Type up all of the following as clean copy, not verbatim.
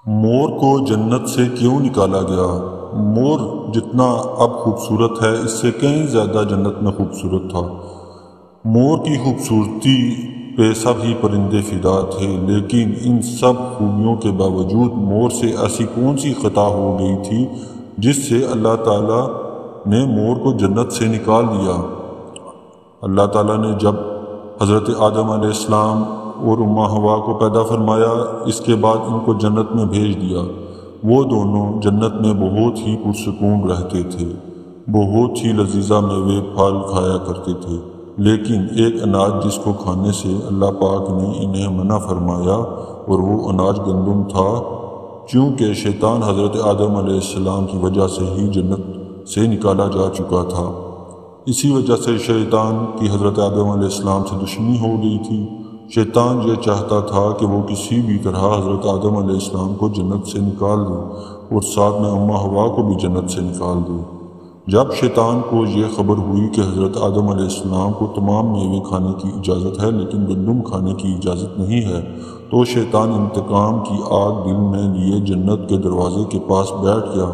مور کو جنت سے کیوں نکالا گیا؟ مور جتنا اب خوبصورت ہے اس سے کہیں زیادہ جنت میں خوبصورت تھا۔ مور کی خوبصورتی پہ سب ہی پرندے فدا تھے، لیکن ان سب خوبیوں کے باوجود مور سے ایسی کون سی خطا ہو گئی تھی جس سے اللہ تعالیٰ نے مور کو جنت سے نکال دیا۔ اللہ تعالیٰ نے جب حضرت آدم علیہ السلام اور اماں حوا کو پیدا فرمایا، اس کے بعد ان کو جنت میں بھیج دیا۔ وہ دونوں جنت میں بہت ہی پرسکون رہتے تھے، بہت ہی لذیذہ میوے پھل کھایا کرتے تھے، لیکن ایک اناج جس کو کھانے سے اللہ پاک نے انہیں منع فرمایا اور وہ اناج گندم تھا، چونکہ شیطان حضرت آدم علیہ السلام کی وجہ سے ہی جنت سے نکالا جا چکا تھا۔ اسی وجہ سے شیطان کی حضرت آدم علیہ السلام سے دشمنی ہو گئی تھی۔ شیطان یہ چاہتا تھا کہ وہ کسی بھی طرح حضرت آدم علیہ السلام کو جنت سے نکال دے اور ساتھ میں اماں حوا کو بھی جنت سے نکال دے۔ جب شیطان کو یہ خبر ہوئی کہ حضرت آدم علیہ السلام کو تمام میوے کھانے کی اجازت ہے لیکن گندم کھانے کی اجازت نہیں ہے، تو شیطان انتقام کی آگ دل میں لیے جنت کے دروازے کے پاس بیٹھ گیا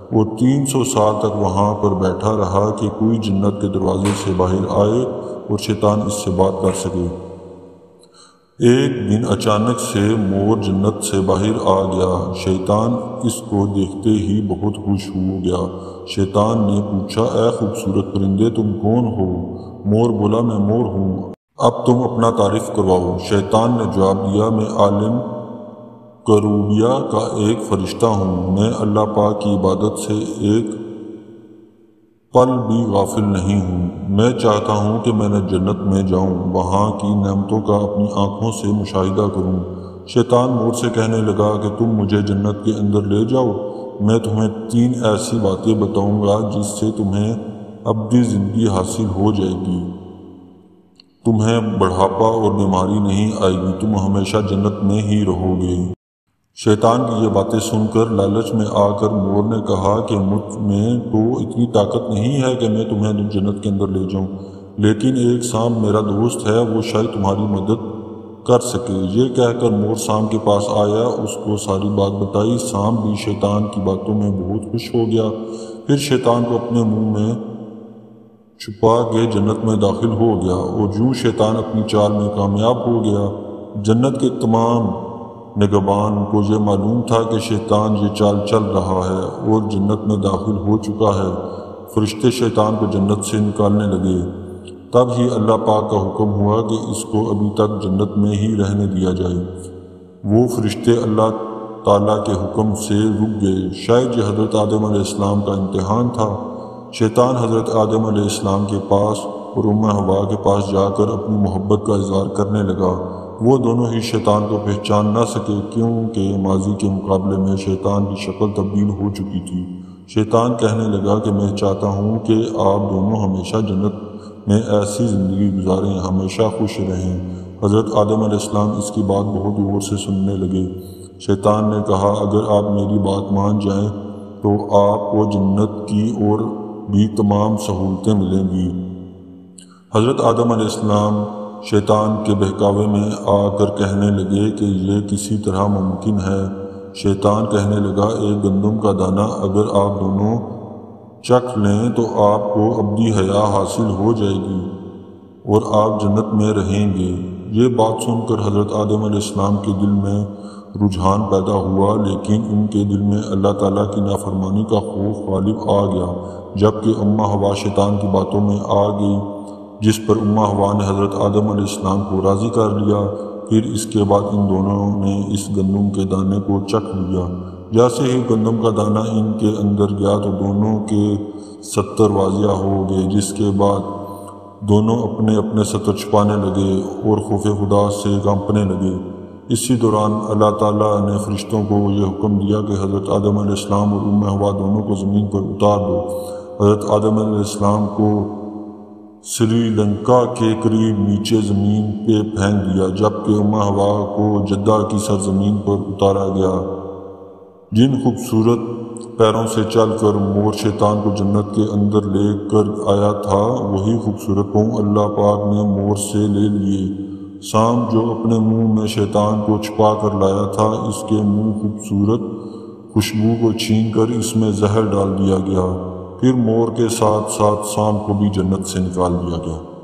اور 300 سال تک وہاں پر بیٹھا رہا کہ کوئی جنت کے دروازے سے باہر آئے اور شیطان اس سے بات کر سکے۔ ایک دن اچانک سے مور جنت سے باہر آ گیا۔ شیطان اس کو دیکھتے ہی بہت خوش ہو گیا۔ شیطان نے پوچھا، اے خوبصورت پرندے تم کون ہو؟ مور بولا، میں مور ہوں، اب تم اپنا تعارف کرواؤ۔ شیطان نے جواب دیا، میں عالم کروبیہ کا ایک فرشتہ ہوں، میں اللہ پاک کی عبادت سے ایک پل بھی غافل نہیں ہوں۔ میں چاہتا ہوں کہ میں جنت میں جاؤں، وہاں کی نعمتوں کا اپنی آنکھوں سے مشاہدہ کروں۔ شیطان مور سے کہنے لگا کہ تم مجھے جنت کے اندر لے جاؤ، میں تمہیں 3 ایسی باتیں بتاؤں گا جس سے تمہیں ابدی زندگی حاصل ہو جائے گی، تمہیں بڑھاپا اور بیماری نہیں آئے گی، تم ہمیشہ جنت میں ہی رہو گے۔ شیطان کی یہ باتیں سن کر لالچ میں آ کر مور نے کہا کہ مجھ میں تو اتنی طاقت نہیں ہے کہ میں تمہیں جنت کے اندر لے جاؤں، لیکن ایک سانپ میرا دوست ہے، وہ شاید تمہاری مدد کر سکے۔ یہ کہہ کر مور سانپ کے پاس آیا، اس کو ساری بات بتائی۔ سانپ بھی شیطان کی باتوں میں بہت خوش ہو گیا، پھر شیطان کو اپنے منہ میں چھپا کے جنت میں داخل ہو گیا اور یوں شیطان اپنی چال میں کامیاب ہو گیا۔ جنت کے تمام نگہبان کو یہ معلوم تھا کہ شیطان یہ چال چل رہا ہے اور جنت میں داخل ہو چکا ہے۔ فرشتے شیطان کو جنت سے نکالنے لگے، تب ہی اللہ پاک کا حکم ہوا کہ اس کو ابھی تک جنت میں ہی رہنے دیا جائے۔ وہ فرشتے اللہ تعالیٰ کے حکم سے رک گئے۔ شاید یہ حضرت آدم علیہ السلام کا امتحان تھا۔ شیطان حضرت آدم علیہ السلام کے پاس اور اماں حوا کے پاس جا کر اپنی محبت کا اظہار کرنے لگا۔ وہ دونوں ہی شیطان کو پہچان نہ سکے کیونکہ ماضی کے مقابلے میں شیطان کی شکل تبدیل ہو چکی تھی۔ شیطان کہنے لگا کہ میں چاہتا ہوں کہ آپ دونوں ہمیشہ جنت میں ایسی زندگی گزاریں، ہمیشہ خوش رہیں۔ حضرت آدم علیہ السلام اس کی بات بہت غور سے سننے لگے۔ شیطان نے کہا، اگر آپ میری بات مان جائیں تو آپ کو جنت کی اور بھی تمام سہولتیں ملیں گی۔ حضرت آدم علیہ السلام شیطان کے بہکاوے میں آ کر کہنے لگے کہ یہ کسی طرح ممکن ہے۔ شیطان کہنے لگا، ایک گندم کا دانہ اگر آپ دونوں چکھ لیں تو آپ کو ابدی حیا حاصل ہو جائے گی اور آپ جنت میں رہیں گے۔ یہ بات سن کر حضرت آدم علیہ السلام کے دل میں رجحان پیدا ہوا، لیکن ان کے دل میں اللہ تعالیٰ کی نافرمانی کا خوف غالب آ گیا۔ جبکہ اماں حوا شیطان کی باتوں میں آ گئی، جس پر اماں حوا نے حضرت آدم علیہ السلام کو راضی کر لیا۔ پھر اس کے بعد ان دونوں نے اس گندم کے دانے کو چکھ لیا۔ جیسے ہی گندم کا دانہ ان کے اندر گیا تو دونوں کے ستر واضح ہو گئے، جس کے بعد دونوں اپنے اپنے ستر چھپانے لگے اور خوف خدا سے کانپنے لگے۔ اسی دوران اللہ تعالیٰ نے فرشتوں کو یہ حکم دیا کہ حضرت آدم علیہ السلام اور اماں حوا دونوں کو زمین پر اتار دو۔ حضرت آدم علیہ السلام کو سری لنکا کے قریب نیچے زمین پہ پھینک دیا، جبکہ اماں حوا کو جدہ کی سرزمین پر اتارا گیا۔ جن خوبصورت پیروں سے چل کر مور شیطان کو جنت کے اندر لے کر آیا تھا، وہی خوبصورت پاؤں اللہ پاک نے مور سے لے لیے سام جو اپنے منہ میں شیطان کو چھپا کر لایا تھا، اس کے منہ خوبصورت خوشبو کو چھین کر اس میں زہر ڈال دیا گیا۔ پھر مور کے ساتھ ساتھ سام کو بھی جنت سے نکال دیا گیا۔